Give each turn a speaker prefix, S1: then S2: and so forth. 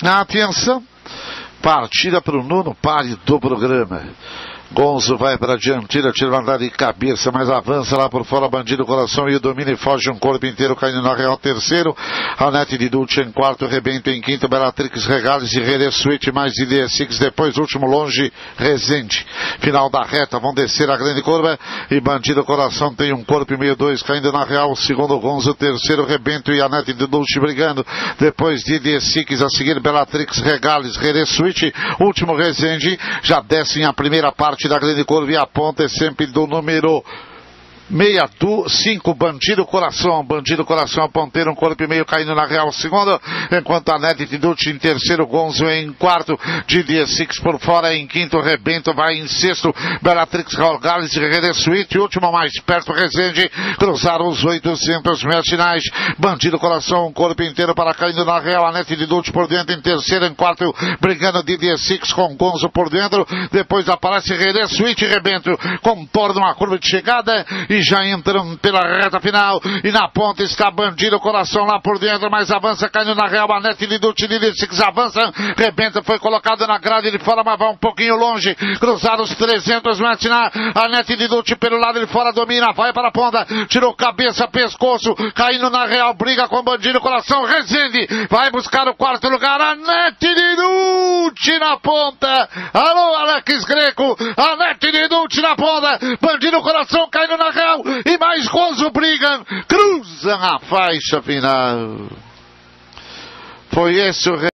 S1: Atenção, partida para o nono pare do programa. Gonzo vai para a dianteira, tira andar de cabeça, mas avança lá por fora, Bandido Coração e o domina e foge um corpo inteiro, caindo na real terceiro, Anete de Dulce em quarto, Rebento em quinto, Bellatrix, Regales e Rere Suite, mais Idea Six, depois último longe, Resende. Final da reta, vão descer a grande curva e Bandido Coração tem um corpo e meio, dois, caindo na real, segundo Gonzo, terceiro Rebento e Anete de Dulce brigando, depois de Idea Six, a seguir Bellatrix, Regales, Rere Suite, último Resende, já descem a primeira parte da grande curva e a ponta é sempre do número 65, Bandido Coração, a ponteira, um corpo e meio caindo na real segundo, enquanto a Nete de Dulce em terceiro, Gonzo em quarto, Didier Six por fora em quinto, Rebento vai em sexto, Bellatrix, Regales e Rede Suite, último mais perto, Resende, cruzaram os 800 metros finais, Bandido Coração, um corpo inteiro para caindo na real, a Nete de Dulce por dentro em terceiro, em quarto, brigando Didier Six com Gonzo por dentro, depois aparece Rede Suite, Rebento contorna uma curva de chegada e já entram pela reta final, e na ponta está Bandido Coração lá por dentro, mas avança, caindo na real, a Nete de Dulce, Six avança, Rebenta, foi colocado na grade de fora, mas vai um pouquinho longe, cruzar os 300 metros, a Nete de Dulce pelo lado de fora, domina, vai para a ponta, tirou cabeça, pescoço, caindo na real, briga com Bandido Coração, Resende, vai buscar o quarto lugar, a Nete de Dulce na ponta, alô Alex Greco, a Nete de Dulce na ponta, Bandido Coração caindo na real, e mais Gonzo brigam, cruzam a faixa final. Foi esse o